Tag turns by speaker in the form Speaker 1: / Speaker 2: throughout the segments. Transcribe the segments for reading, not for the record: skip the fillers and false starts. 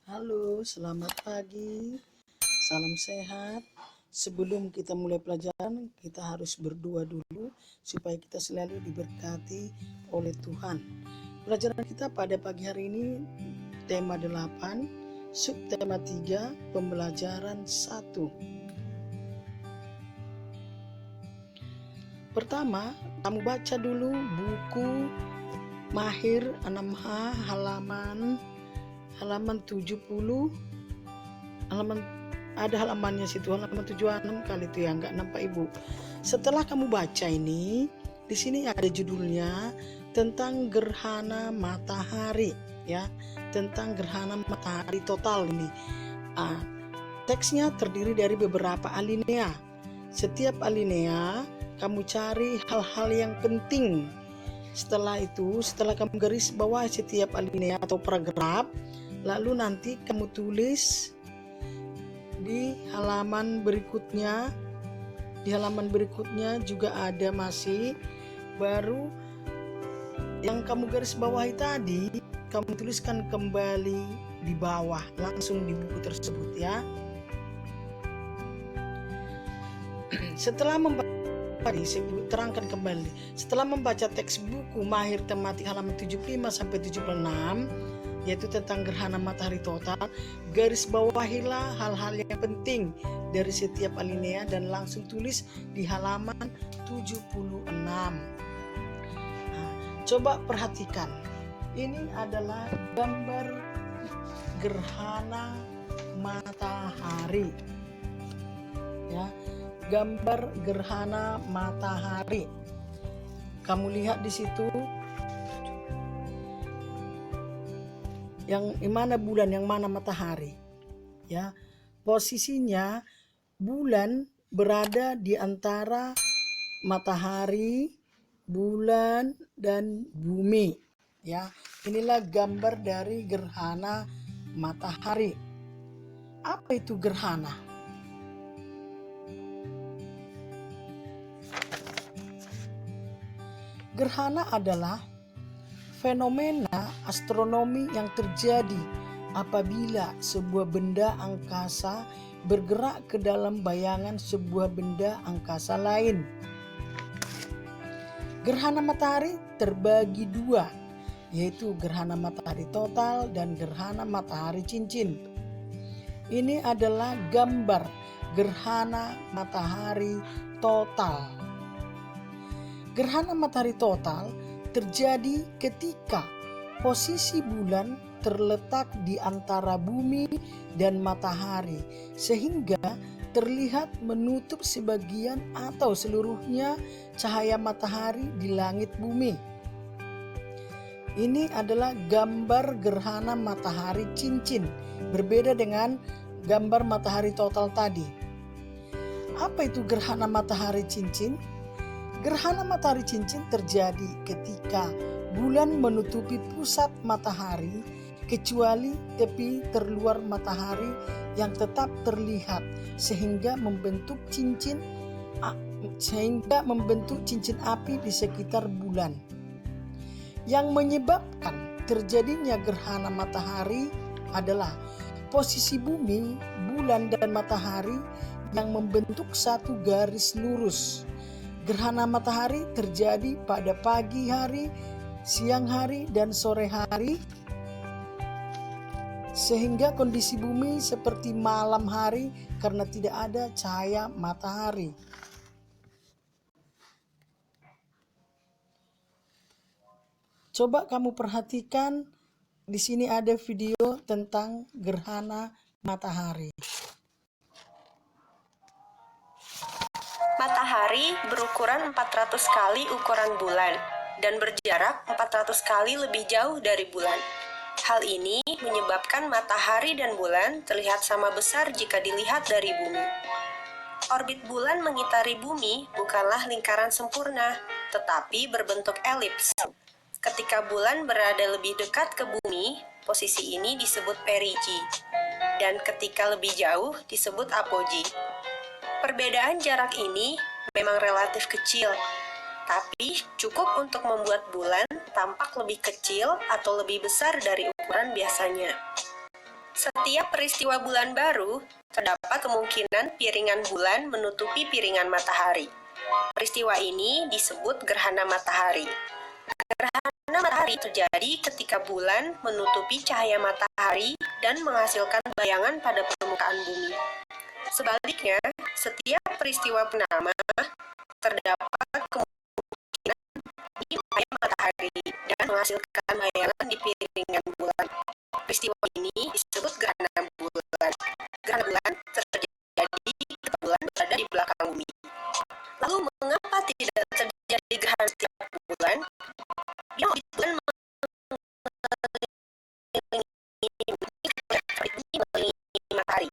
Speaker 1: Halo, selamat pagi. Salam sehat. Sebelum kita mulai pelajaran, kita harus berdoa dulu supaya kita selalu diberkati oleh Tuhan. Pelajaran kita pada pagi hari ini tema 8, subtema 3, pembelajaran 1. Pertama, kamu baca dulu buku Mahir 6H halaman 70, ada halamannya situ, halaman 76 kali itu ya, nggak nampak Ibu. Setelah kamu baca ini, di sini ada judulnya tentang gerhana matahari ya, tentang gerhana matahari total ini. Teksnya terdiri dari beberapa alinea. Setiap alinea kamu cari hal-hal yang penting. Setelah itu, setelah kamu garis bawah setiap alinea atau paragraf, lalu nanti kamu tulis di halaman berikutnya. Di halaman berikutnya juga ada masih baru yang kamu garis bawahi tadi, kamu tuliskan kembali di bawah langsung di buku tersebut ya. Setelah terangkan kembali. Setelah membaca teks buku Mahir tematik halaman 75 sampai 76, yaitu tentang gerhana matahari total, garis bawahilah hal-hal yang penting dari setiap alinea dan langsung tulis di halaman 76. Coba perhatikan. Ini adalah gambar gerhana matahari. Ya, gambar gerhana matahari. Kamu lihat di situ yang mana bulan, yang mana matahari. Ya, posisinya bulan berada di antara matahari, bulan dan bumi. Ya, inilah gambar dari gerhana matahari. Apa itu gerhana? Gerhana adalah fenomena astronomi yang terjadi apabila sebuah benda angkasa bergerak ke dalam bayangan sebuah benda angkasa lain. Gerhana matahari terbagi dua, yaitu gerhana matahari total dan gerhana matahari cincin. Ini adalah gambar gerhana matahari total. Gerhana matahari total terjadi ketika posisi bulan terletak di antara bumi dan matahari, sehingga terlihat menutup sebagian atau seluruhnya cahaya matahari di langit bumi. Ini adalah gambar gerhana matahari cincin, berbeda dengan gambar matahari total tadi. Apa itu gerhana matahari cincin? Gerhana matahari cincin terjadi ketika bulan menutupi pusat matahari, kecuali tepi terluar matahari yang tetap terlihat sehingga membentuk cincin api di sekitar bulan. Yang menyebabkan terjadinya gerhana matahari adalah posisi bumi, bulan dan matahari yang membentuk satu garis lurus. Gerhana matahari terjadi pada pagi hari, siang hari, dan sore hari, sehingga kondisi bumi seperti malam hari karena tidak ada cahaya matahari. Coba kamu perhatikan, di sini ada video tentang gerhana matahari.
Speaker 2: Matahari berukuran 400 kali ukuran bulan dan berjarak 400 kali lebih jauh dari bulan. Hal ini menyebabkan matahari dan bulan terlihat sama besar jika dilihat dari bumi. Orbit bulan mengitari bumi bukanlah lingkaran sempurna, tetapi berbentuk elips. Ketika bulan berada lebih dekat ke bumi, posisi ini disebut perigi, dan ketika lebih jauh disebut apogee. Perbedaan jarak ini memang relatif kecil, tapi cukup untuk membuat bulan tampak lebih kecil atau lebih besar dari ukuran biasanya. Setiap peristiwa bulan baru, terdapat kemungkinan piringan bulan menutupi piringan matahari. Peristiwa ini disebut gerhana matahari. Gerhana matahari terjadi ketika bulan menutupi cahaya matahari dan menghasilkan bayangan pada permukaan bumi. Sebaliknya, setiap peristiwa purnama terdapat kemungkinan di cahaya matahari dan menghasilkan bayangan di piringan bulan. Peristiwa ini disebut gerhana bulan. Gerhana bulan terjadi ketika bulan berada di belakang bumi. Lalu mengapa tidak terjadi gerhana setiap bulan? Yang bulan mengelilingi matahari.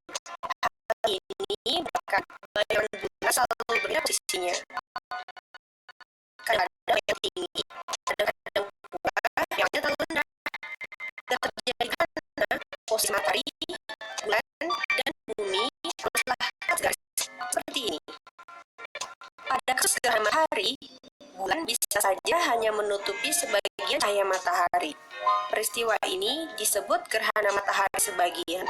Speaker 2: Hal ini menyebabkan bayangan bulan selalu berbeda posisinya. Kadang-kadang yang tinggi, kadang-kadang pula yang terlalu rendah. Dan terjadi karena posisi matahari, bulan, dan bumi haruslah garis seperti ini. Pada kasus gerhana matahari, bulan bisa saja hanya menutupi sebagian cahaya matahari. Peristiwa ini disebut gerhana matahari sebagian.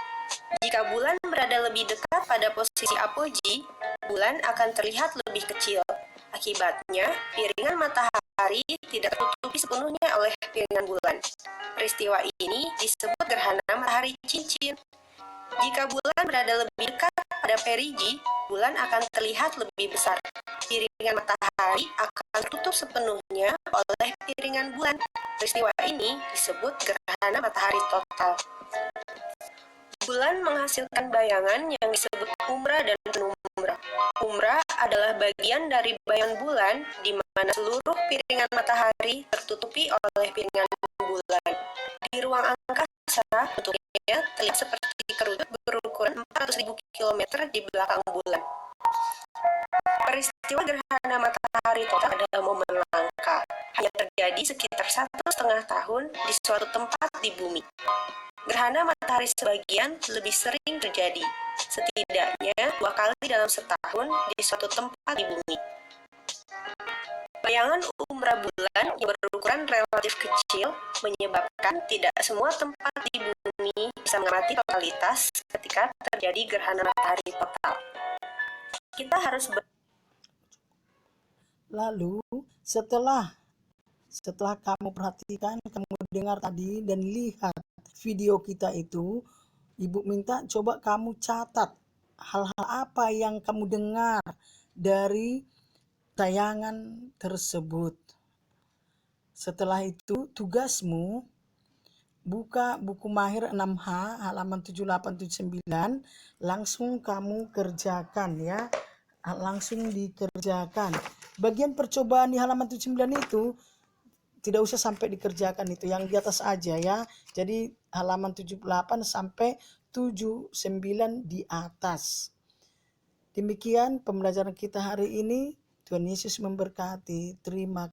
Speaker 2: Jika bulan berada lebih dekat pada posisi apogee, bulan akan terlihat lebih kecil. Akibatnya, piringan matahari tidak tertutupi sepenuhnya oleh piringan bulan. Peristiwa ini disebut gerhana matahari cincin. Jika bulan berada lebih dekat pada perigi, bulan akan terlihat lebih besar. Piringan matahari akan tertutup sepenuhnya oleh piringan bulan. Peristiwa ini disebut gerhana matahari total. Bulan menghasilkan bayangan yang disebut umbra dan penumbra. Umbra adalah bagian dari bayangan bulan di mana seluruh piringan matahari tertutupi oleh piringan bulan. Di ruang angkasa, bentuknya terlihat seperti kerucut berukuran 400.000 km di belakang bulan. Peristiwa gerhana matahari total adalah momen langka. Hanya terjadi sekitar 1,5 tahun di suatu tempat di bumi. Gerhana matahari sebagian lebih sering terjadi, setidaknya 2 kali dalam setahun di suatu tempat di bumi. Bayangan umbra bulan yang berukuran relatif kecil menyebabkan tidak semua tempat di bumi bisa mengamati totalitas ketika terjadi gerhana matahari total. Kita harus
Speaker 1: Lalu setelah kamu perhatikan, kamu dengar tadi dan lihat video kita itu, Ibu minta coba kamu catat hal-hal apa yang kamu dengar dari tayangan tersebut. Setelah itu tugasmu buka buku Mahir 6H halaman 7879, langsung kamu kerjakan ya. Langsung dikerjakan. Bagian percobaan di halaman 79 itu tidak usah sampai dikerjakan, itu yang di atas aja ya. Jadi halaman 78 sampai 79 di atas. Demikian pembelajaran kita hari ini. Tuhan Yesus memberkati. Terima